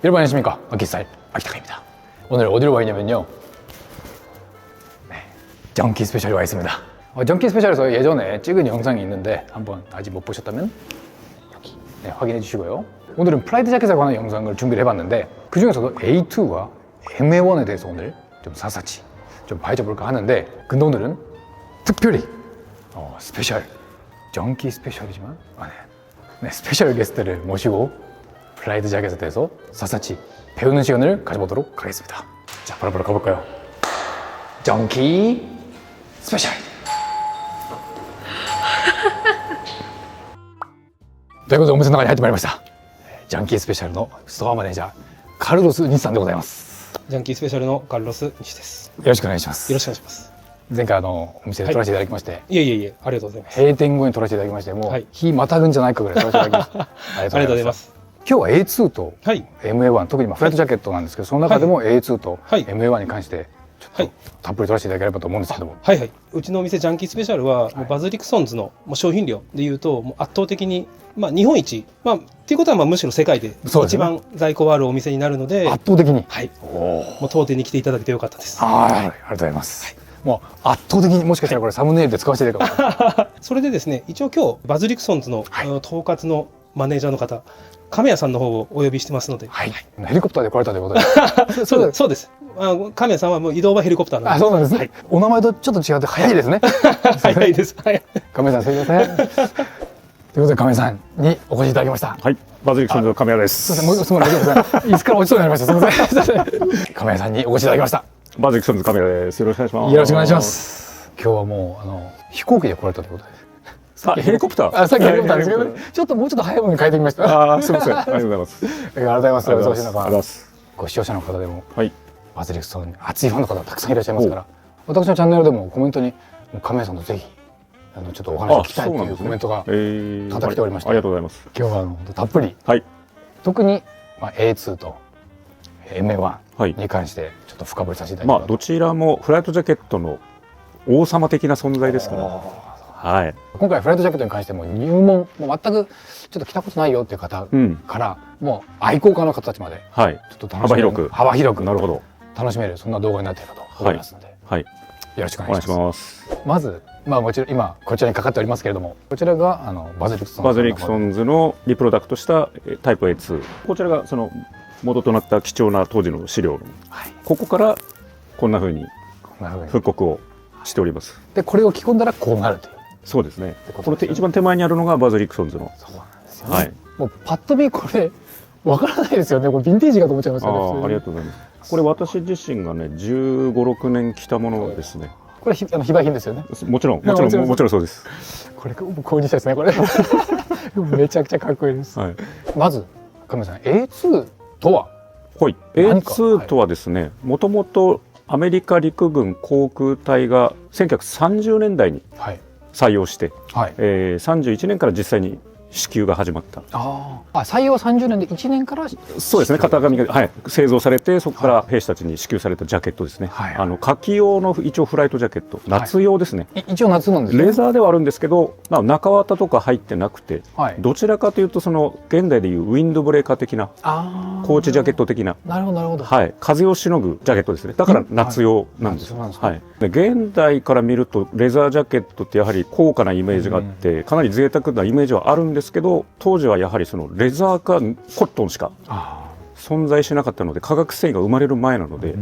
여러분 안녕하십니까. 아키스타일 아키타카입니다. 오늘 어디로 와 있냐면요, 정키 스페셜에 와 있습니다. 정키 스페셜에서 예전에 찍은 영상이 있는데 한번 아직 못 보셨다면 여기 확인해 주시고요. 오늘은 프라이드 자켓에 관한 영상을 준비를 해봤는데 그 중에서도 A2와 MA1에 대해서 오늘 좀 샅샅이 좀 파헤쳐볼까 하는데, 근데 오늘은 특별히 스페셜, 정키 스페셜이지만 스페셜 게스트를 모시고 프라이드 자켓에 대해서 샅샅이 배우는 시간을 가져보도록 하겠습니다. 자, 바로 가볼까요? 정키 스페셜! ということでお店の中に入ってまいりました。ジャンキースペシャルのストアマネージャーカルロス・ニシさんでございます。ジャンキースペシャルのカルロス・ニシです。よろしくお願いします。よろしくお願いします。前回お店で撮らせていただきまして、いえいえいえ、ありがとうございます。閉店後に撮らせていただきまして、もう日またぐんじゃないかぐらい撮らせていただきました。ありがとうございます。今日は A2 と MA1、特にフライトジャケットなんですけど、その中でも A2 と MA1 に関してちょっとたっぷり撮らせていただければと思うんですけども。うちのお店ジャンキースペシャルはもうバズ・リクソンズの商品量でいうともう圧倒的に日本一、っていうことはむしろ世界で一番在庫があるお店になるので、圧倒的にもう当店に来ていただけてよかったです。ありがとうございます。もう圧倒的に、もしかしたらこれサムネイルで使わせていただくかも。それでですね、一応今日バズ・リクソンズの統括のマネージャーの方、亀谷さんの方をお呼びしてますので、ヘリコプターで来られたということで。そうです。亀谷さんはもう移動はヘリコプターなんで。そうなんですね。お名前とちょっと違って早いですね。早いです。亀谷さん、すみません。ということで亀谷さんにお越しいただきました。はい、バズリクソンズの亀谷です。すみません、いつから落ちそうになりました。すみません。亀谷さんにお越しいただきました。バズリクソンズ亀谷です。よろしくお願いします。よろしくお願いします。今日はもう飛行機で来られたということで。ヘリコプター。さっきヘリコプターですけど、ちょっともうちょっと早いものに変えてみました。すみません。ありがとうございます。ありがとうございます。お忙しい中、ご視聴者の方でもバズリクソンに熱いファンの方たくさんいらっしゃいますから、私のチャンネルでもコメントに亀谷さんとぜひちょっとお話を聞きたいというコメントが多々来ておりまして、ありがとうございます。今日はたっぷり、特にA2 と MA1 に関してちょっと深掘りさせていただきます。どちらもフライトジャケットの王様的な存在ですから。今回フライトジャケットに関しても入門、もう全くちょっと着たことないよっていう方からもう愛好家の方たちまでちょっと幅広く楽しめる、そんな動画になっているかと思いますので、よろしくお願いします。まずもちろん今こちらにかかっておりますけれども、こちらがバズリクソンズのリプロダクトしたタイプ A2、こちらがその元となった貴重な当時の資料、ここからこんな風に復刻をしております。でこれを着込んだらこうなるという。そうですね。この一番手前にあるのがバズリクソンズの。そうなんですよね。もうパッと見これわからないですよね。これヴィンテージかと思っちゃいますよね。ありがとうございます。これ私自身がね15、6年着たものですね。これ非売品ですよね。もちろんそうです。これ購入したいですね。これめちゃくちゃかっこいいです。まず亀谷さん、A2 とは？A2 とはですね、もともとアメリカ陸軍航空隊が1930年代に採用して、31年から実際に支給が始まった。採用は30年で1年からそうですね、型紙が、製造されて、そこから兵士たちに支給されたジャケットですね。夏季用の一応フライトジャケット、夏用ですね。一応夏なんですね。レザーではあるんですけど、中綿とか入ってなくて、どちらかというとその現代でいうウィンドブレーカー的なコーチジャケット的な、風をしのぐジャケットですね。だから夏用なんです。現代から見るとレザージャケットってやはり高価なイメージがあって、かなり贅沢なイメージはあるんですけど、当時はやはりそのレザーかコットンしか存在しなかったので、化学繊維が生まれる前なので。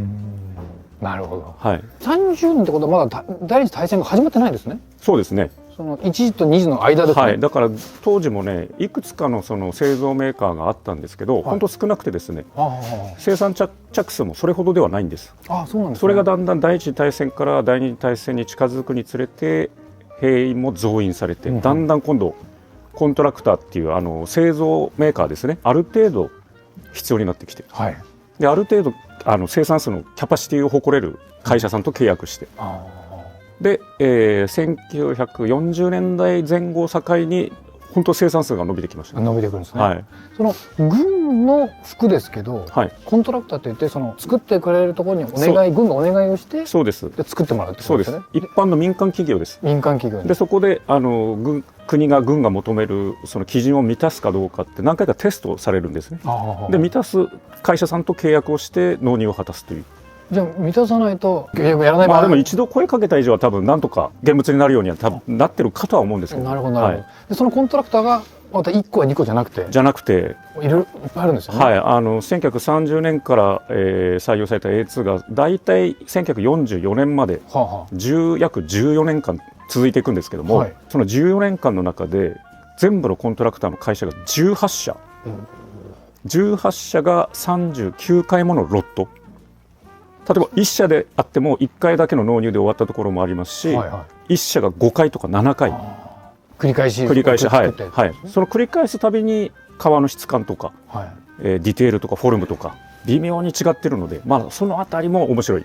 なるほど。30年ってことはまだ第二次大戦が始まってないですね。そうですね。その1次と2次の間ですね。だから当時もね、いくつかのその製造メーカーがあったんですけど、本当少なくてですね、生産着数もそれほどではないんです。それがだんだん第一次大戦から第二次大戦に近づくにつれて兵員も増員されて、だんだん今度コントラクターっていう製造メーカーですね、ある程度必要になってきて、である程度生産数のキャパシティを誇れる会社さんと契約して、で、1940年代前後を境に本当生産数が伸びてきました。伸びてくるんですね。その軍軍の服ですけど、はい、コントラクターといってその作ってくれるところに軍がお願いをしてそうです。で作ってもらうってこそうです。とですね。一般の民間企業です。民間企業でそこで国が軍が求めるその基準を満たすかどうかって何回かテストされるんですね。で満たす会社さんと契約をして納入を果たすという。じゃあ満たさないとやらない場合、まあでも一度声かけた以上は多分なんとか現物になるようには多分なってるかとは思うんですけど。なるほどなるほど。でそのコントラクターがまた1個や2個じゃなくてじゃなくていろいろいっぱいあるんですよね。はい、1930年から、採用された A2 がだいたい1944年まで、約14年間続いていくんですけども、その14年間の中で全部のコントラクターの会社が18社、18社が39回ものロット。例えば1社であっても1回だけの納入で終わったところもありますし、1社が5回とか7回繰り返し、はい、はい、その繰り返すたびに革の質感とか、ディテールとかフォルムとか微妙に違ってるので、まあそのあたりも面白い。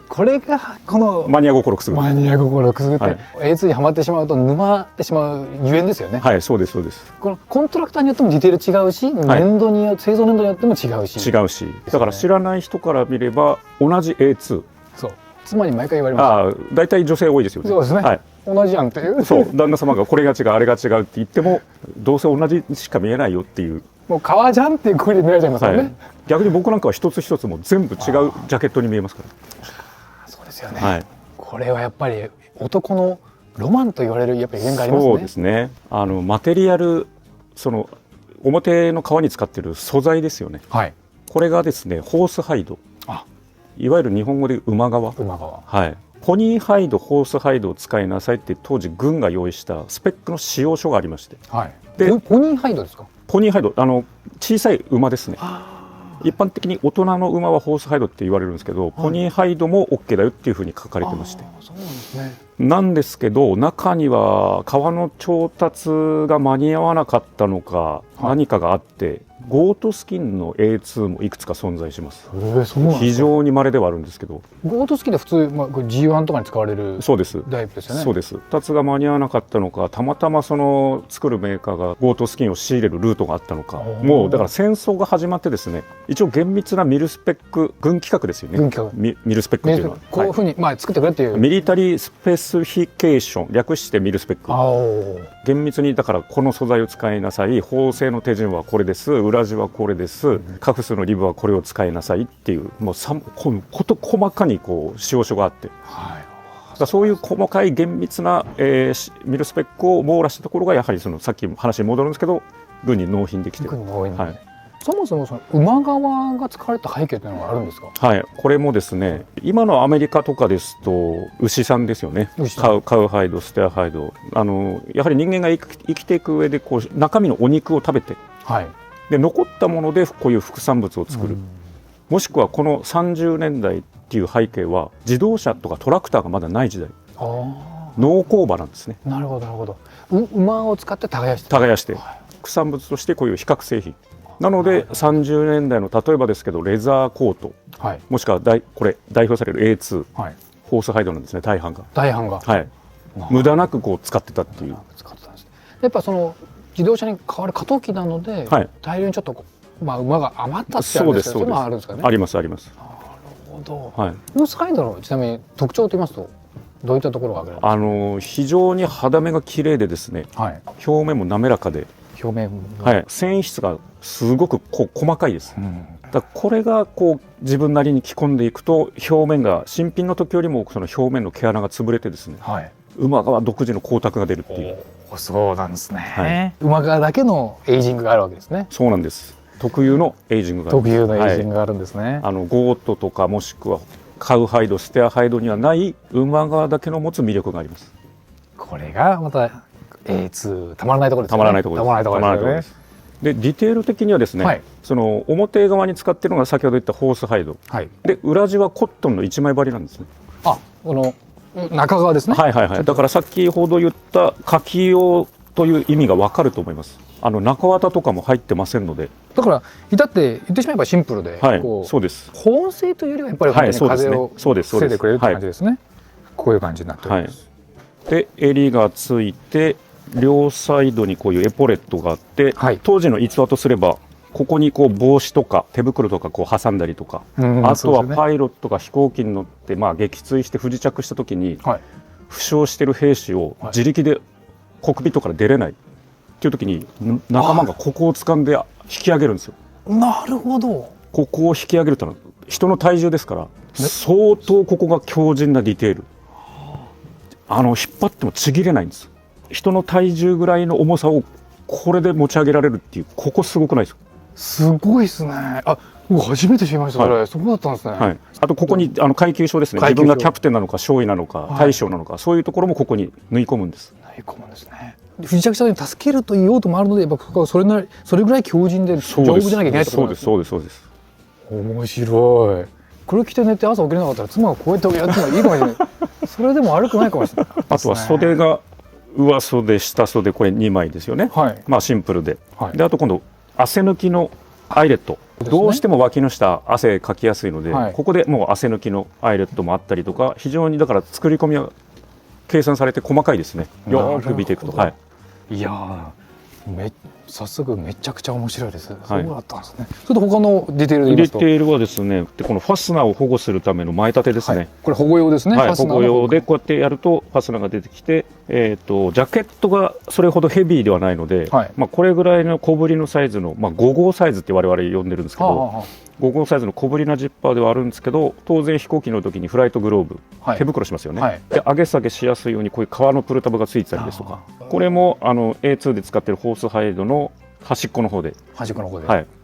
これがこのマニア心くすぐる。マニア心くすぐって、A2 にはまってしまうと沼ってしまうゆえんですよね。はい、そうですそうです。このコントラクターによってもディテール違うし、年度によって製造年度によっても違うし。だから知らない人から見れば同じ A2。そう。妻に毎回言われます。大体女性多いですよね。そうですね。はい。同じやんっていう。そう、旦那様がこれが違うあれが違うって言ってもどうせ同じしか見えないよっていう。もう革じゃんっていう声で見られちゃいますよね。逆に僕なんかは一つ一つも全部違うジャケットに見えますから。そうですよね。これはやっぱり男のロマンと言われるやっぱり原因がありますね。そうですね。マテリアル、その表の革に使っている素材ですよね。はい。これがですね、ホースハイド。いわゆる日本語で馬革。はい。ポニーハイド、ホースハイドを使いなさいって当時軍が用意したスペックの使用書がありまして。はい。で、ポニーハイドですか？ポニーハイド、小さい馬ですね。一般的に大人の馬はホースハイドって言われるんですけど、ポニーハイドも OK だよっていうふうに書かれてまして。そうなんですね。なんですけど中には革の調達が間に合わなかったのか、何かがあってゴートスキンの A2 もいくつか存在します。非常に稀ではあるんですけど、ゴートスキンで普通、G1 とかに使われるタイプですよね。そうです。調達が間に合わなかったのか、たまたまその作るメーカーがゴートスキンを仕入れるルートがあったのか、もうだから戦争が始まってですね、一応厳密なミルスペック、軍規格ですよね。ミルスペックっていうのはこういうふうに作ってくれっていうミリタリースペシフィケーション、略してミルスペック。厳密にだからこの素材を使いなさい、縫製の手順はこれです、裏地はこれです、カフスのリブはこれを使いなさいっていう、もう事細かにこう使用書があって、そういう細かい厳密な、ミルスペックを網羅したところがやはりそのさっき話に戻るんですけど、軍に納品できてる。そもそもその馬革が使われた背景というのがあるんですか？はい、これもですね、今のアメリカとかですと牛さんですよね。カウハイド、ステアハイド、やはり人間が生きていく上でこう中身のお肉を食べて、で残ったものでこういう副産物を作る、もしくはこの30年代っていう背景は自動車とかトラクターがまだない時代、農耕馬なんですね。なるほどなるほど。馬を使って耕して、副産物としてこういう比較製品なので、30年代の例えばですけどレザーコート、もしくはこれ代表される A2、ホースハイドなんですね。大半が、無駄なくこう使ってたっていう。やっぱその自動車に変わる過渡期なので、大量にちょっと馬が余ったってあるんですけど、そういうのはあるんですかね。ありますあります。なるほど。ホースハイドのちなみに特徴と言いますとどういったところが挙げられますか？非常に肌目が綺麗でですね、表面も滑らかで、繊維質がすごく細かいです。だこれがこう自分なりに着込んでいくと、表面が新品の時よりもその表面の毛穴が潰れてですね、馬革独自の光沢が出るっていう。そうなんですね。馬革だけのエイジングがあるわけですね。そうなんです。特有のエイジングがある。特有のエイジングがあるんですね。ゴートとかもしくはカウハイド、ステアハイドにはない馬革だけの持つ魅力があります。これがまたA2 たまらないところですね。たまらないところです。でディテール的にはですね、その表側に使っているのが先ほど言ったホースハイド、で裏地はコットンの一枚張りなんですね。この中側ですね。だから先ほど言った書き用という意味が分かると思います。中綿とかも入ってませんので、だから至って言ってしまえばシンプルで、そうです。保温性というよりはやっぱり風を防いでくれるって感じですね。こういう感じになっております。で襟がついて両サイドにこういうエポレットがあって、当時の逸話とすればここにこう帽子とか手袋とかこう挟んだりとか、あとはパイロットが飛行機に乗ってまあ撃墜して不時着した時に、負傷してる兵士を自力でコックピットから出れないっていう時に仲間がここを掴んで引き上げるんですよ。なるほど。ここを引き上げるというのは人の体重ですから相当ここが強靭なディテール、引っ張ってもちぎれないんです。人の体重ぐらいの重さをこれで持ち上げられるっていう、ここすごくないですか？すごいですね。あ、僕初めて知りました。それ、そうだったんですね。はい。あとここに階級章ですね。自分がキャプテンなのか少尉なのか大将なのか、そういうところもここに縫い込むんです。縫い込むんですね。不時着した時に助けるという用途もあるので、やっぱそれぐらい強靭で丈夫じゃなきゃいけないってことですね。そうですそうです。面白い。これ着て寝て朝起きれなかったら妻がこうやってやってもいいかもしれない。それでも悪くないかもしれない。あとは袖が上袖下袖、これ2枚ですよね。まあシンプルで。であと今度汗抜きのアイレット。どうしても脇の下汗かきやすいので、ここでもう汗抜きのアイレットもあったりとか、非常にだから作り込みは計算されて細かいですね。よく見ていくと。いや早速めちゃくちゃ面白いです。そうだったんですね。それと他のディテールで言いますと、ディテールはですね、このファスナーを保護するための前立てですね。これ保護用ですね。保護用でこうやってやるとファスナーが出てきて、ジャケットがそれほどヘビーではないので、まあこれぐらいの小ぶりのサイズの、まあ5号サイズって我々呼んでるんですけど、5号サイズの小ぶりなジッパーではあるんですけど、当然飛行機の時にフライトグローブ、手袋しますよね。で上げ下げしやすいようにこういう革のプルタブがついてたりですとか、これもA2 で使ってるホースハイドの端っこの方で、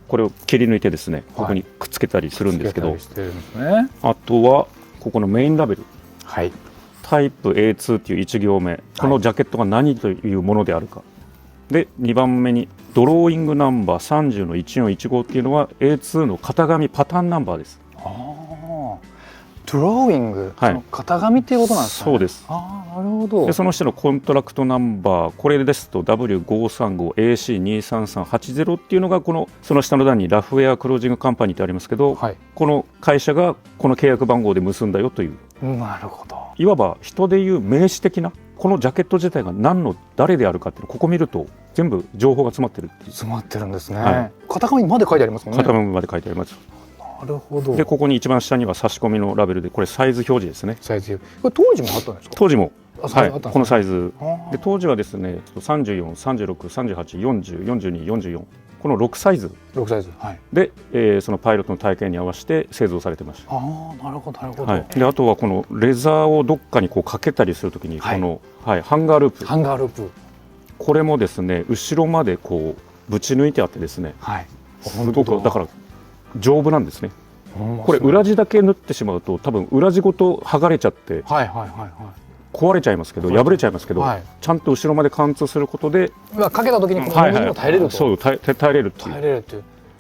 これを切り抜いてですね、ここにくっつけたりするんですけど、あとはここのメインラベル、タイプ A2 っていう1行目、このジャケットが何というものであるか。で2番目にドローイングナンバー30の1415っていうのは A2 の型紙パターンナンバーです。ドローイング、その型紙っていうことなんですかね。そうです。なるほど。でその下のコントラクトナンバー、これですと W535AC23380 っていうのがその下の段にラフウェアクロージングカンパニーってありますけど、この会社がこの契約番号で結んだよという、なるほど、いわば人でいう名詞的な、このジャケット自体が何の誰であるかっていうのをここ見ると全部情報が詰まってるっていう。詰まってるんですね。型紙まで書いてありますもんね。型紙まで書いてあります。なるほど。でここに一番下には差し込みのラベルで、これサイズ表示ですね。サイズ、これ当時もあったんですか？当時も、このサイズで、当時はですね34、36、38、40、42、44、この6サイズで、そのパイロットの体験に合わせて製造されてました。なるほどなるほど。であとはこのレザーをどっかにこうかけたりするときに、この、ハンガーループ、これもですね後ろまでこうぶち抜いてあってですね、すごくだから丈夫なんですね。これ裏地だけ縫ってしまうと多分裏地ごと剥がれちゃって壊れちゃいますけど、破れちゃいますけど、ちゃんと後ろまで貫通することでかけた時にこの重みにも耐えれると。そう耐えれるっていう。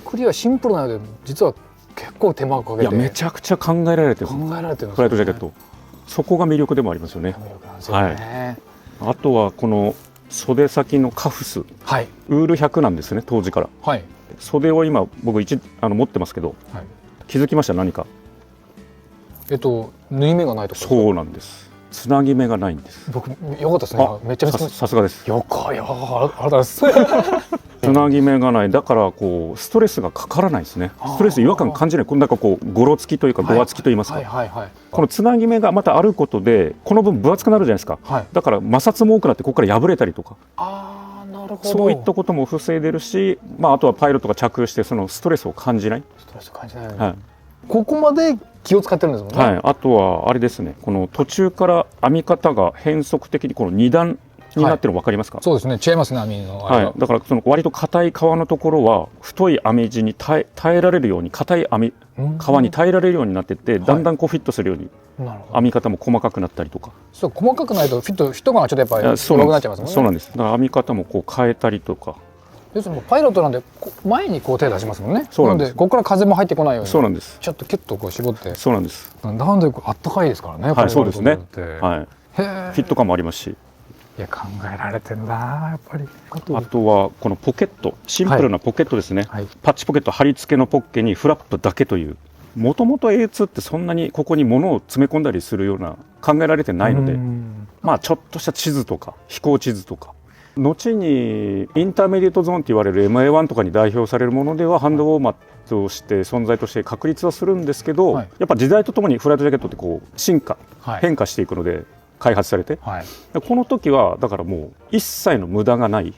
クリアシンプルなので実は結構手間をかけて、めちゃくちゃ考えられてる。フライトジャケット、そこが魅力でもありますよね。あとはこの袖先のカフス、ウール100なんですね当時から。袖を今僕持ってますけど、気づきました？何か。縫い目がないとか。そうなんです。つなぎ目がないんです。僕よかったですね。めっちゃさすがです。あらです。つなぎ目がない、だからこうストレスがかからないですね。ストレス違和感感じない。なんかこうゴロつきというかごわつきと言いますか。このつなぎ目がまたあることでこの分分厚くなるじゃないですか。だから摩擦も多くなってここから破れたりとか。そういったことも防いでるし、あとはパイロットが着用してそのストレスを感じない。ここまで気を使ってるんですもんね。あとはあれですね、この途中から編み方が変則的にこの2段になってるの分かりますか？そうですね、違いますね、編みの。だからその割と硬い皮のところは太い編み地に耐えられるように、硬い皮に耐えられるようになってて、だんだんこうフィットするように編み方も細かくなったりとか。そう細かくないとフィット感がちょっとやっぱり弱くなっちゃいますもんね。そうなんです。だから編み方もこう変えたりとか。要するにパイロットなんで前にこう手出しますもんね。なのでここから風も入ってこないように。そうなんです。ちょっとキュッとこう絞って。そうなんです。なんであったかいですからね。そうですね。フィット感もありますし。いや考えられてんだやっぱり。あとはこのポケット、シンプルなポケットですね。パッチポケット、貼り付けのポッケにフラップだけという。もともと A2 ってそんなにここに物を詰め込んだりするような考えられてないので、ちょっとした地図とか飛行地図とか後にインターメディエートゾーンと言われる MA1 とかに代表されるものではハンドウォーマーとして存在として確立はするんですけど、はい、やっぱ時代とともにフライトジャケットってこう進化、はい、変化していくので開発されて、はい、この時はだからもう一切の無駄がない。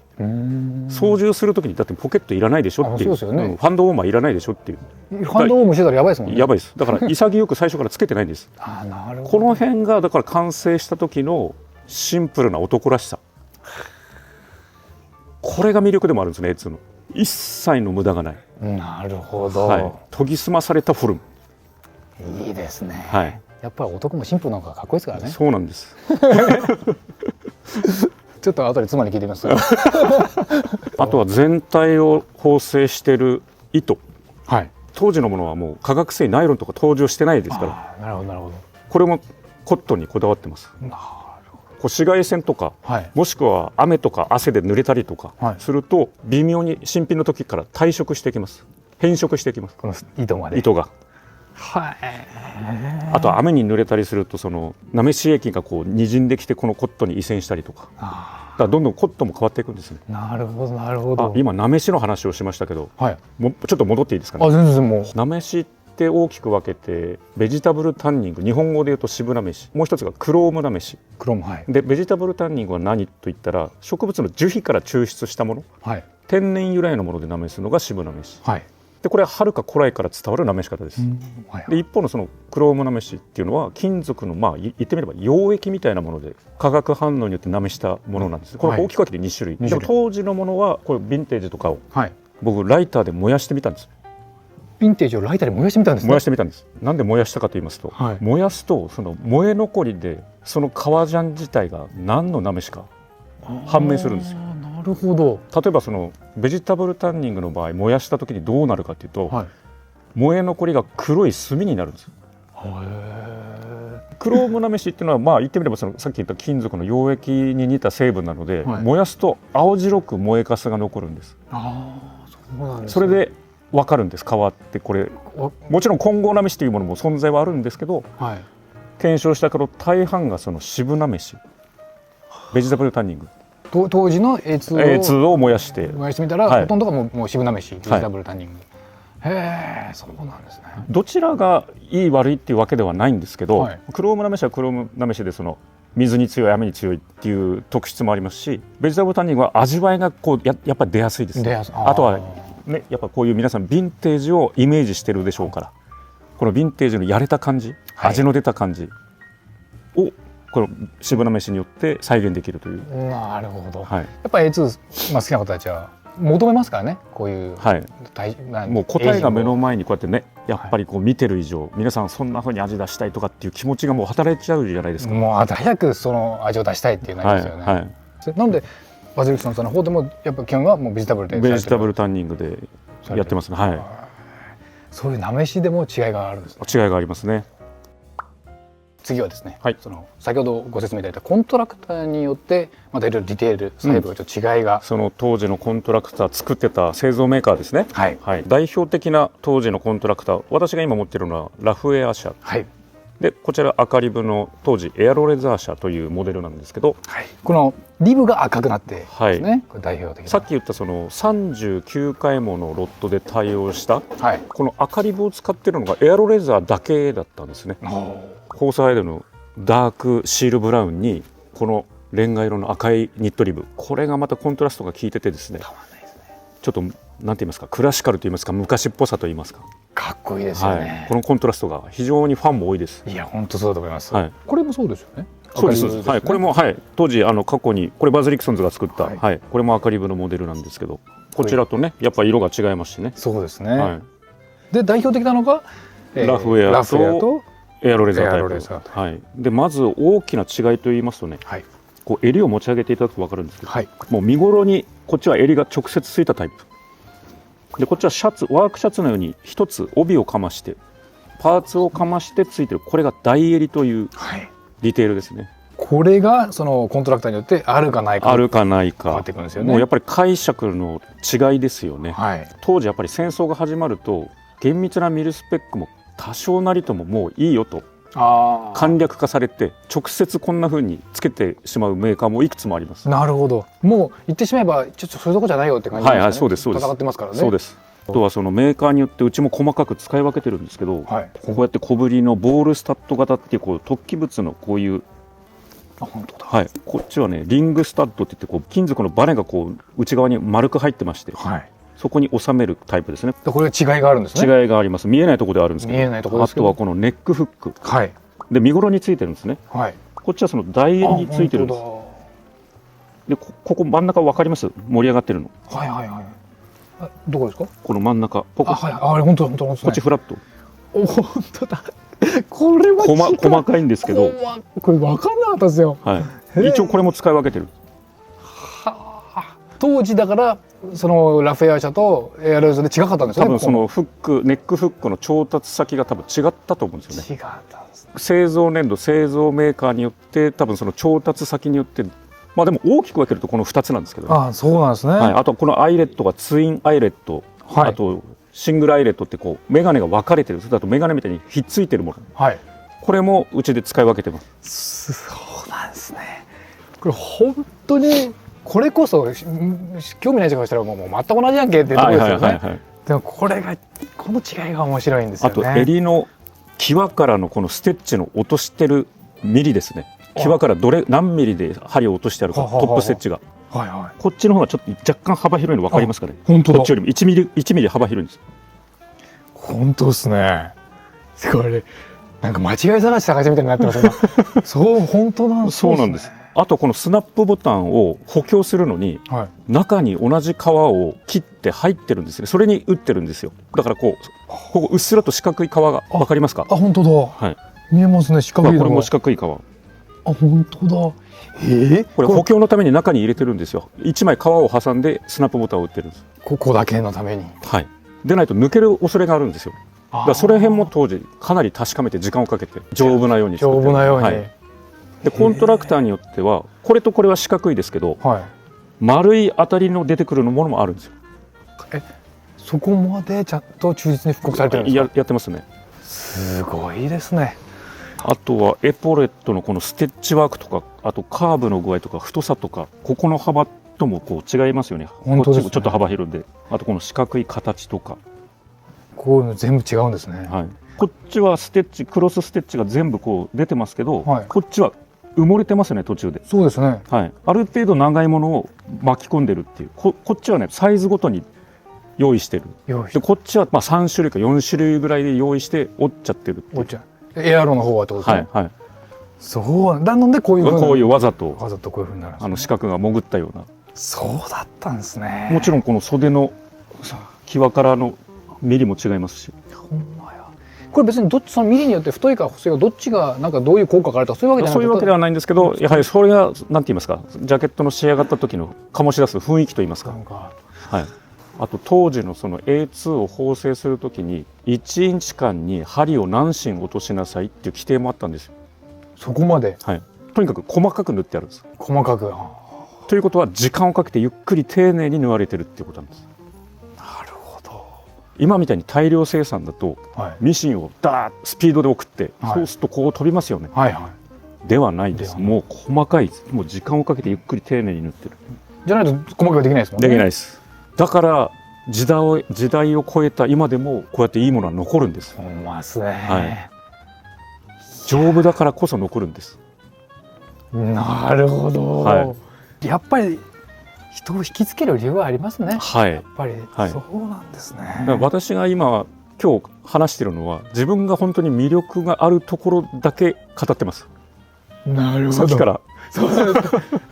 操縦する時にだってポケットいらないでしょっていう、そうですよね、ハンドウォーマーいらないでしょっていう。ハンドウォームしてたらやばいですもんね。やばいです。だから潔く最初からつけてないんです。なるほど。この辺がだから完成した時のシンプルな男らしさ、これが魅力でもあるんですね。A2 の一切の無駄がない。なるほど、はい、研ぎ澄まされたフォルム。いいですね、はい、やっぱり男もシンプルな方がかっこいいですからね。そうなんですちょっと後で妻に聞いてみますあとは全体を縫製している糸、はい、当時のものはもう化学繊維ナイロンとか登場してないですから。なるほどなるほど。これもコットンにこだわってます。こう紫外線とか、はい、もしくは雨とか汗で濡れたりとかすると、微妙に新品の時から退色していきます。変色していきます。この糸まで。糸が。はい。あと雨に濡れたりするとそのなめし液がこう滲んできてこのコットンに移染したりとか。だからどんどんコットンも変わっていくんですね。なるほどなるほど。今なめしの話をしましたけど、はい、ちょっと戻っていいですかね。全然もう。なめしって大きく分けてベジタブルタンニング、日本語で言うと渋なめし、もう一つがクロームなめし。クローム、はい。でベジタブルタンニングは何といったら植物の樹皮から抽出したもの、はい、天然由来のものでなめすのが渋なめし。はい。でこれははるか古来から伝わるなめし方です。で一方のそのクロームなめしっていうのは金属の言ってみれば溶液みたいなもので化学反応によってなめしたものなんです。これ大きく分けて2種類。でも当時のものはこれヴィンテージとかを、はい、僕ライターで燃やしてみたんです。ヴィンテージをライターで燃やしてみたんですね。燃やしてみたんです。なんで燃やしたかと言いますと、はい、燃やすとその燃え残りでその革ジャン自体が何のなめしか判明するんですよ。なるほど。例えばそのベジタブルタンニングの場合燃やした時にどうなるかというと、はい、燃え残りが黒い炭になるんです。クロームなめしっていうのは言ってみればそのさっき言った金属の溶液に似た成分なので、はい、燃やすと青白く燃えかすが残るんです。そうなんですね。それで分かるんです。皮ってこれもちろん混合なめしというものも存在はあるんですけど、はい、検証したから大半がその渋なめし、ベジタブルタンニング、当時の A2 を燃やしてみたら、はい、ほとんどがもう渋なめし、ベジタブルタンニング、はい、へえ、そうなんですね。どちらがいい悪いっていうわけではないんですけど、はい、クロームなめしはクロームなめしでその水に強い雨に強いっていう特質もありますし、ベジタブルタンニングは味わいがこう やっぱり出やすいです。あとはね、やっぱこういう皆さんヴィンテージをイメージしてるでしょうから、このヴィンテージのやれた感じ、はい、味の出た感じをこの渋なめしによって再現できるという。なるほど、はい、やっぱり A2、好きな方たちは求めますからね、こういう、はい、もう答えが目の前にこうやってね、やっぱりこう見てる以上、皆さんそんな風に味出したいとかっていう気持ちがもう働いちゃうじゃないですか。もう早くその味を出したいっていうのありますよね。はいはい、なのでバズリクソンさんの方でもやっぱ基本はもうベジタブルでベジタブルタンニングでやってますね。はい。そういうなめしでも違いがあるんですね。違いがありますね。次はですね、はい、その先ほどご説明いただいたコントラクターによってまたいろいろディテール細部がちょっと違いが、その当時のコントラクター作ってた製造メーカーですね。はい、はい、代表的な当時のコントラクター、私が今持っているのはラフエア社、はい、でこちらアカリブの当時エアロレザー社というモデルなんですけど、はい、このリブが赤くなってですね、はい、これ代表的なさっき言ったその39回ものロットで対応した、はい、このアカリブを使っているのがエアロレザーだけだったんですね。コースアイドのダークシールブラウンにこのレンガ色の赤いニットリブ、これがまたコントラストが効いててですね、ちょっとなんて言いますか、クラシカルと言いますか、昔っぽさと言いますか、かっこいいですよね。はい、このコントラストが非常にファンも多いです。いや本当そうだと思います。はい、これもそうですよね。そうです。はい、これも、はい、当時過去にこれバズリクソンズが作った、はい、はい、これもアカリブのモデルなんですけど、こちらとねやっぱ色が違いますしね。そうですね。はい、で代表的なのが、ラフエアとエアロレザータイプ。はい、でまず大きな違いと言いますとね、はい、こう襟を持ち上げていただくと分かるんですけど、はい、もう身ごろにこっちは襟が直接ついたタイプで、こっちはシャツ、ワークシャツのように一つ帯をかましてパーツをかましてついてる、これが大襟というディテールですね。はい、これがそのコントラクターによってあるかないか変わってくるんですよね。もうやっぱり解釈の違いですよね。はい、当時やっぱり戦争が始まると厳密なミルスペックも多少なりとももういいよと簡略化されて直接こんな風につけてしまうメーカーもいくつもあります。なるほど。もう言ってしまえばちょっとそれどころじゃないよって感じですね。はいはい、そうですそうです。戦ってますからね。そうです。あとはそのメーカーによってうちも細かく使い分けてるんですけど、はい、こうやって小ぶりのボールスタッド型っていうこう突起物のこういう、本当だ、はい、こっちはねリングスタッドっていってこう金属のバネがこう内側に丸く入ってまして、はい、そこに収めるタイプですね。これ違いがあるんですね。違いがあります。見えないところではあるんですけど、見えないところですけど、あとはこのネックフック、はい、で見頃についてるんですね。はい、こっちはその台円についてるんです。でここ真ん中分かります？盛り上がってるの。はいはいはい。どこですか？この真ん中。ここ。はい、あれ本当本当本当。こっちフラット。お、本当だ。これは細かいんですけど、これ分かんなかったですよ。はい。一応これも使い分けてる。はあ。当時だからそのラフェア社とエアロイズで違かったんですね。多分そのフックネックフックの調達先が多分違ったと思うんですよね。違ったんです。製造年度製造メーカーによって多分その調達先によって。まあでも大きく分けるとこの2つなんですけど、ね、ああそうなんですね、はい、あとこのアイレットがツインアイレット、はい、あとシングルアイレットってこうメガネが分かれてる、それだとメガネみたいにひっついてるもの、はい、これもうちで使い分けてます。そうなんですね。これ本当にこれこそ興味ない人からしたらもう全く同じやんけっていうところですよね。でもこれがこの違いが面白いんですよね。あと襟の際からのこのステッチの落としてるミリですね。際から何ミリで針を落としてあるか、トップステッチが、はいはい、こっちの方がちょっと若干幅広いの分かりますかね。本当だ。こっちよりも1ミリ幅広いんです。本当ですね。これなんか間違い探し探しみたいになってますね。そう本当なんですね。そうなんです。あとこのスナップボタンを補強するのに、はい、中に同じ皮を切って入ってるんですね。それに打ってるんですよ。だからここうっすらと四角い皮が分かりますか。あ、本当だ。はい。見えますね。四角いのが。これも四角い皮。あ、本当だ。これ補強のために中に入れてるんですよ。1枚皮を挟んでスナップボタンを打ってるんです。ここだけのために。はい。でないと抜ける恐れがあるんですよ。だからそれ辺も当時かなり確かめて時間をかけて丈夫なように丈夫なように。はい、でコントラクターによってはこれとこれは四角いですけど、はい、丸い当たりの出てくるものもあるんですよ。そこまでちゃんと忠実に復刻されてるんですか？やってますね。すごいですね。あとはエポレットのこのステッチワークとか、あとカーブの具合とか太さとか、ここの幅ともこう違いますよね。本当ですね。こっちもちょっと幅広いんで、あとこの四角い形とか、こういうの全部違うんですね。はい、こっちはステッチクロスステッチが全部こう出てますけど、はい、こっちは埋もれてますね途中で。そうですね。はい、ある程度長いものを巻き込んでるっていう。こっちはねサイズごとに用意してる。でこっちはまあ3種類か4種類ぐらいで用意して折っちゃってるっていう。エアロの方はってことですね。はいはい。そうなのでこういうわざとこういうふうになるんですね。四角が潜ったような。そうだったんですね。もちろんこの袖の際からのミリも違いますし。ほんまや。これ別にそのミリによって太いか細いかどっちがなんかどういう効果があるとかそういうわけじゃない。そういうわけではないんですけど、やはりそれがなんて言いますか、ジャケットの仕上がった時の醸し出す雰囲気と言いますか。はい。あと当時のその A2 を縫製するときに1インチ間に針を何針落としなさいっていう規定もあったんですよ。そこまで。はい。とにかく細かく縫ってあるんです。細かく。ということは時間をかけてゆっくり丁寧に縫われてるっていうことなんです。なるほど。今みたいに大量生産だと、はい、ミシンをダーッスピードで送って、はい、そうするとこう飛びますよね。はいはい。ではないです。もう細かい、もう時間をかけてゆっくり丁寧に縫ってる。じゃないと細かくできないですもんね。できないです。だから時代を超えた今でもこうやっていいものは残るんです。ほんまですね。はい。丈夫だからこそ残るんです。なるほど。はい、やっぱり人を引きつける理由はありますね。はい。やっぱり、はい、そうなんですね。私が今日話しているのは自分が本当に魅力があるところだけ語ってます。なるほど。さっきから。そうで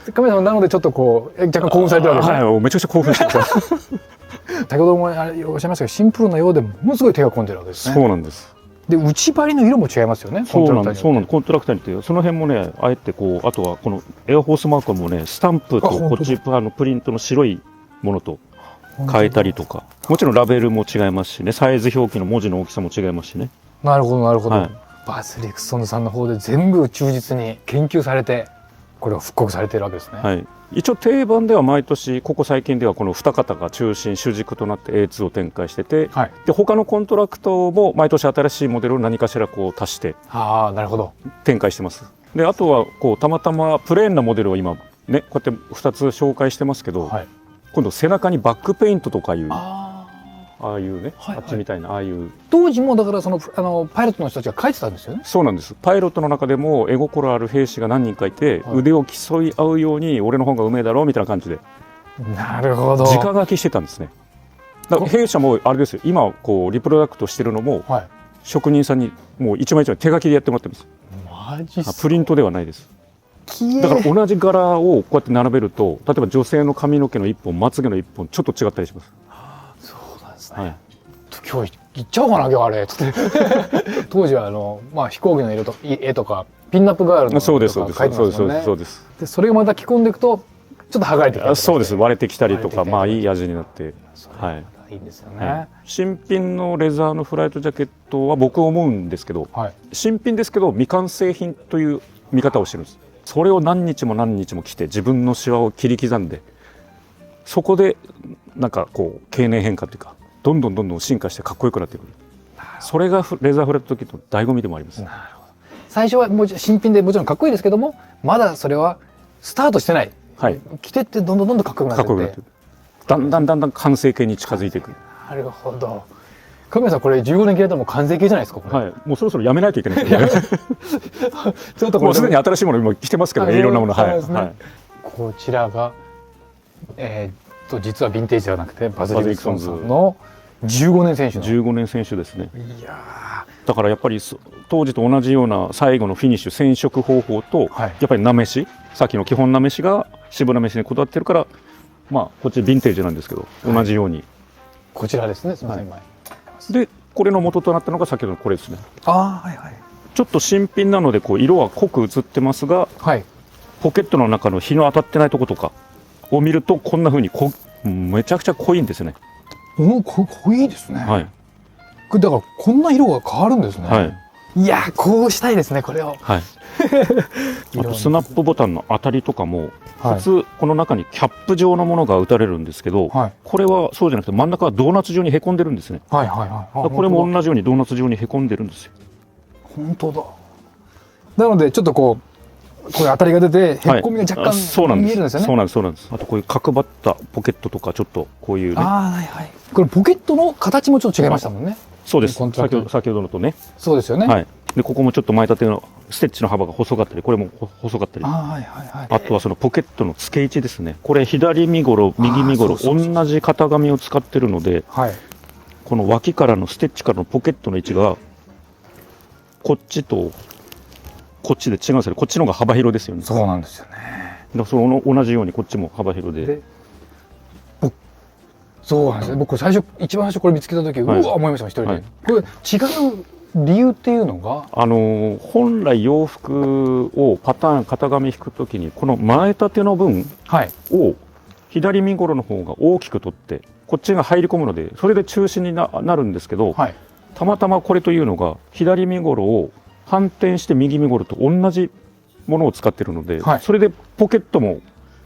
す。カメラさんなのでちょっとこう若干興奮されてるわけですね。はい、めちゃくちゃ興奮してます。先ほどもおっしゃいましたけどシンプルなようでものすごい手が込んでるわけですね。そうなんです。で内張りの色も違いますよね。そうなんです。コントラクターにってその辺もねあえてこうあとはこのエアフォースマークもねスタンプとこっちプリントの白いものと変えたりとか、もちろんラベルも違いますしね、サイズ表記の文字の大きさも違いますしね。なるほどなるほど。はい、バズ・リクソンさんの方で全部忠実に研究されてこれを復刻されているわけですね。はい。一応定番では毎年ここ最近ではこの2方が中心主軸となって A2 を展開してて、はい、で他のコントラクトも毎年新しいモデルを何かしらこう足してなるほど展開してます。であとはこうたまたまプレーンなモデルを今ねこうやって2つ紹介してますけど、はい、今度背中にバックペイントとかいうああいうね、はいはい、あっちみたいなああいう当時もだからそのパイロットの人たちが書いてたんですよね。そうなんです。パイロットの中でも絵心ある兵士が何人かいて、はい、腕を競い合うように俺の方がうめえだろうみたいな感じでなるほど直書きしてたんですね。だから弊社もあれですよ今こうリプロダクトしてるのも、はい、職人さんにもう一枚一枚手書きでやってもらってます。マジっすか。プリントではないです。だから同じ柄をこうやって並べると例えば女性の髪の毛の1本まつげの1本ちょっと違ったりします。そうなんですね、はい、今日行っちゃおうかな今日あれつって当時は飛行機の絵とかピンナップガールのとか書いてますもんね。でそれをまた着込んでいくとちょっと剥がれてきたりとかそうです割れてきたりとかまあいい味になっていいんですよね、はい、新品のレザーのフライトジャケットは僕思うんですけど、はい、新品ですけど未完成品という見方をしてるんです。それを何日も何日も着て自分のシワを切り刻んでそこでなんかこう経年変化というかどんどん進化してかっこよくなってくる。それがレザーフライト時の醍醐味でもあります。なるほど。最初はもう新品でもちろんかっこいいですけどもまだそれはスタートしてない、はい、着てってどんどんかっこよくなっていってだんだん完成形に近づいていく。なるほど。神谷さんこれ15年着れたらもう完成形じゃないですかこれ。はい、もうそろそろやめないといけないですよねちょっともうすでに新しいもの今着てますけどねいろんなもの。はい、はい、こちらが実はヴィンテージではなくてバズリクソンズの15年選手の15年選手ですね。いやだからやっぱり当時と同じような最後のフィニッシュ染色方法と、はい、やっぱりなめしさっきの基本なめしが渋なめしにこだわってるからまあこっちヴィンテージなんですけど、はい、同じようにこちらですね。すみません、はい、でこれの元となったのが先ほどのこれですね。はいはい、ちょっと新品なのでこう色は濃く映ってますが、はい、ポケットの中の日の当たってないとことかを見るとこんな風にめちゃくちゃ濃いんですね。濃いですね。はい。だからこんな色が変わるんですね。はい。いやこうしたいですねこれを。はい。あとスナップボタンの当たりとかも、はい、普通この中にキャップ状のものが打たれるんですけど、はい、これはそうじゃなくて真ん中はドーナツ状にへこんでるんですね。はいはいはい。これも同じようにドーナツ状にへこんでるんですよ。本当だ。なのでちょっとこう当たりが出てへっこみが若干見えるんですよね。そうなんです。あとこういう角張ったポケットとかちょっとこういうね。はいはい。これポケットの形もちょっと違いましたもんね。そうです。先ほどのとね。そうですよね。はい。でここもちょっと前立てのステッチの幅が細かったり、これも細かったり。あとはそのポケットの付け位置ですね。これ左身頃、右身頃同じ型紙を使ってるので、この脇からのステッチからのポケットの位置がこっちとこっちで違うんですよね。こっちの方が幅広ですよね。そうなんですよね。だからその同じようにこっちも幅広で。そうなんですね。僕一番最初これ見つけた時、うわ思いました一人で。はい、これ違う理由っていうのが本来洋服をパターン型紙引く時にこの前立ての分を左身頃の方が大きく取ってこっちが入り込むのでそれで中心に なるんですけど、はい、たまたまこれというのが左身頃を反転して右身頃と同じものを使っているので、はい、それでポケットも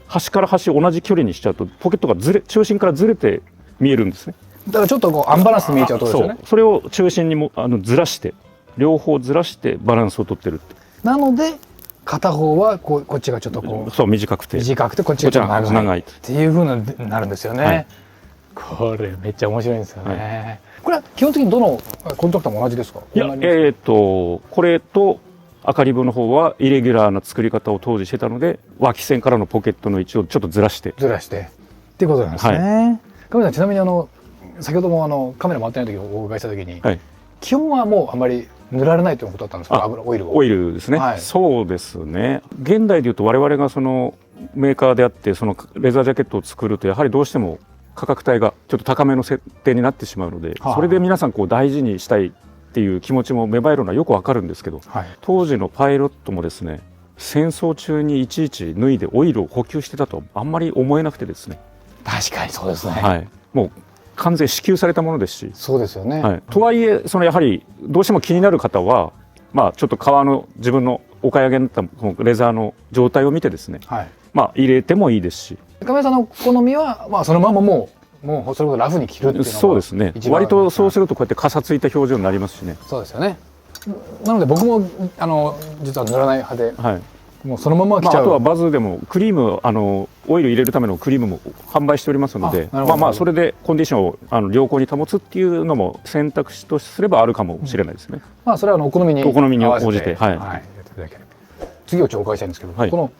端から端同じ距離にしちゃうとポケットが中心からずれて見えるんですね。だからちょっとアンバランスに見えちゃうとですよね。それを中心にもずらして両方ずらしてバランスを取ってるって。なので片方はこっちがちょっとそう短くてこっちがちょっと長いっていう風になるんですよね。はい、これめっちゃ面白いんですよね。はい、これは基本的にどのコンタクターも同じですか？いやこれと赤リブの方はイレギュラーな作り方を当時してたので脇線からのポケットの位置をちょっとずらしてっていうことなんですね。はい、亀さんちなみに先ほどもカメラ回ってない時お伺いした時に、はい、基本はもうあんまり塗られないということだったんですか？オイルですね。はい、そうですね。現代でいうと我々がそのメーカーであってそのレザージャケットを作るとやはりどうしても価格帯がちょっと高めの設定になってしまうので、それで皆さん大事にしたいっていう気持ちも芽生えるのはよくわかるんですけど、はい、当時のパイロットもですね戦争中にいちいち脱いでオイルを補給してたとあんまり思えなくてですね。確かにそうですね。はい、もう完全支給されたものですし。そうですよね。はい、とはいえやはりどうしても気になる方は、ちょっと革の自分のお買い上げになったレザーの状態を見てですね、はい、まあ入れてもいいですし、亀井さんの好みは、まあ、そのままもうそれこそラフに切るっていうのがそうですね、一番割とそうするとこうやってかさついた表情になりますしね。そうですよね。なので僕も実は塗らない派で、はい、もうそのまままあ、来ちゃう。あとはバズでもクリームオイル入れるためのクリームも販売しておりますので、なるほどまあまあそれでコンディションを良好に保つっていうのも選択肢とすればあるかもしれないですね。まあそれはお好みにお好みに合わせ応じて、はいやっていただければ。次をちょっとお伺いしたいんですけど、はいこの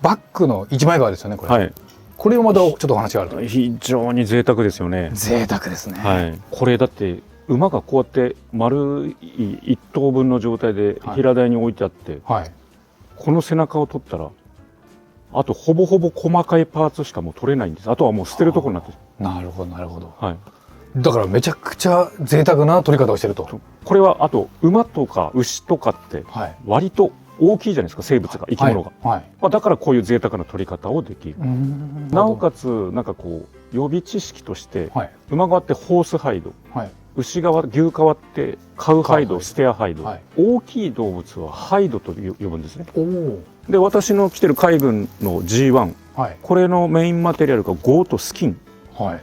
バッグの一枚革ですよね、これ。はい、これもまたちょっとお話があると。非常に贅沢ですよね。贅沢ですね。はい、これだって馬がこうやって丸い1頭分の状態で平台に置いてあって、はい。この背中を取ったらあとほぼほぼ細かいパーツしかもう取れないんです。あとはもう捨てるところになってる。なるほどなるほど。はい、だからめちゃくちゃ贅沢な取り方をしてると。これはあと馬とか牛とかってはい。割と大きいじゃないですか、生物が、生き物が、はい。まあ、だからこういう贅沢な取り方をできる。なおかつ。つなんかこう予備知識として、はい。馬側ってホースハイド、はい。牛側牛側ってカウハイド、カウハイドステアハイド、はい大きい動物はハイドと呼ぶんですね。おお。で私の着てる海軍の G1、はい。これのメインマテリアルがゴートスキン。はい。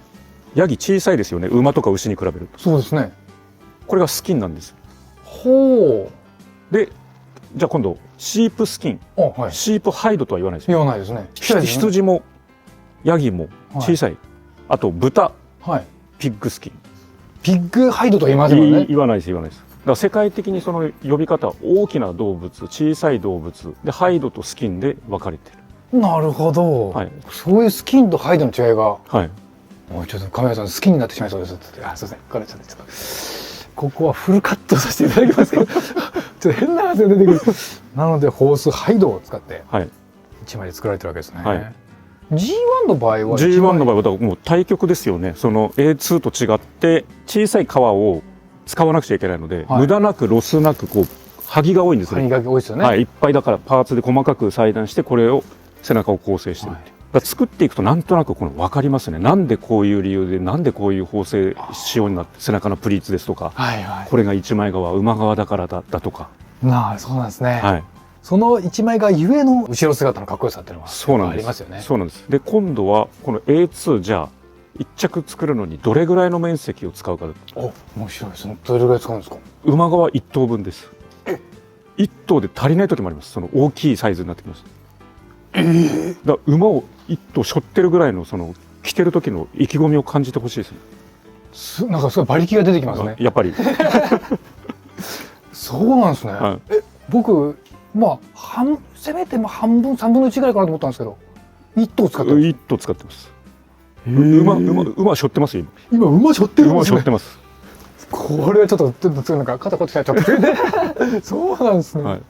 ヤギ小さいですよね、馬とか牛に比べると。そうですね。これがスキンなんです。ほでじゃあ今度シープスキン、う。あ、はい。シープハイドとは言わないですよ。言わないですね。小さいですね。羊もヤギも小さい、あと豚、はい。ピッグスキン、ピッグハイドとは言いませんもんね。言わないです言わないです。だから世界的にその呼び方は大きな動物、小さい動物でハイドとスキンで分かれてる。なるほど。はいそういうスキンとハイドの違いが。はい。もうちょっとカメラさん好きになってしまいそうですって。あ、すいません。カメラさんちょっとここはフルカットさせていただきますけど、ちょっと変な話が出てくる。なのでホースハイドを使ってはい。一枚で作られてるわけですね。はい。G1 の場合は G1 の場合はだからもう対極ですよね。その A2 と違って小さい皮を使わなくちゃいけないので、はい無駄なくロスなくこう剥ぎが多いんですね。ハイが多いですよね。はい。いっぱいだからパーツで細かく裁断してこれを背中を構成してるっていう。だから作っていくとなんとなくこの分かりますね。なんでこういう理由でなんでこういう縫製仕様になって背中のプリーツですとか、はいはい。これが一枚側馬側だからだとか、なあ、そうなんですね。はい、その一枚がゆえの後ろ姿のかっこよさっていうのはそうなんです。ありますよね。そうなんです。で今度はこの A2 じゃあ一着作るのにどれぐらいの面積を使うか。お、面白いですね。どれぐらい使うんですか。馬側1頭分です。1頭で足りない時もあります。その大きいサイズになってきます。だから馬を1頭背負ってるぐらいのその着てる時の意気込みを感じてほしいですね。なんかすごい馬力が出てきますね。やっぱりそうなんですね。は僕まあせめて半分3分の1ぐらいかなと思ったんですけど、1頭使ってます。 1頭使ってます。馬背負ってますよ。今馬背負ってるんですね馬背負って。ます。これはちょっとなんか肩こっちゃっちゃってそうなんですね、はい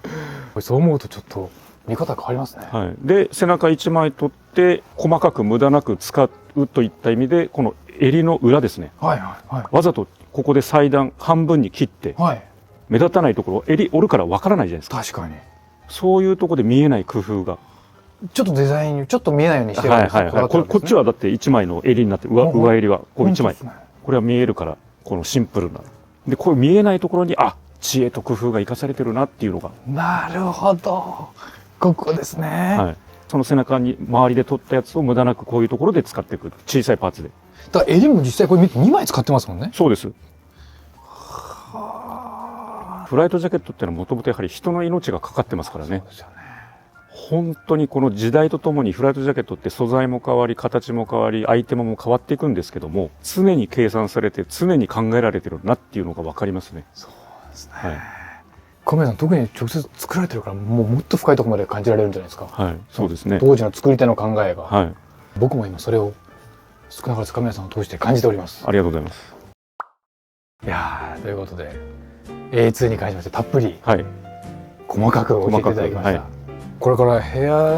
そう思うとちょっと見方変わりますね。はい、で背中1枚取って細かく無駄なく使うといった意味でこの襟の裏ですね、はいはいはいわざとここで裁断半分に切ってはい。目立たないところ襟折るからわからないじゃないですか。確かにそういうところで見えない工夫が、ちょっとデザインにちょっと見えないようにしてるんですよ。こっちはだって1枚の襟になって上襟はこう1枚、これは見えるからこのシンプルなでこう見えないところに知恵と工夫が生かされてるなっていうのが、なるほど、ここですね、はい、その背中に周りで取ったやつを無駄なくこういうところで使っていく小さいパーツで。だから襟も実際これ見て2枚使ってますもんね。そうです。フライトジャケットっていうのはもともとやはり人の命がかかってますからね。そうですよね。本当にこの時代とともにフライトジャケットって素材も変わり形も変わりアイテムも変わっていくんですけども、常に計算されて常に考えられてるなっていうのが分かりますね。そうですね、はい、小宮さん特に直接作られてるからもっと深いところまで感じられるんじゃないですか。はい、そうですね。当時の作り手の考えが、はい、僕も今それを少なからず神谷さんを通して感じております。ありがとうございます。いやー、ということで A2 に関しましてたっぷりはい、細かく教えていただきました、はい、これから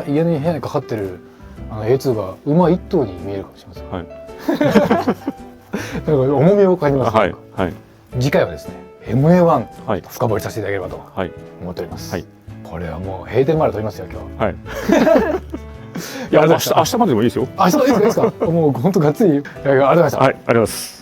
家の部屋にかかってるA2 が馬一頭に見えるかもしれません。はい、だから重みを感じます、はい、はい、次回はですね MA1 はい、深掘りさせていただければとはい、思っております、はい、これはもう閉店まで撮りますよ今日。はい。いや明日まででもいいですよ。明日いいですかもう本当がっつりありがとうございました。はい、ありがとうございます。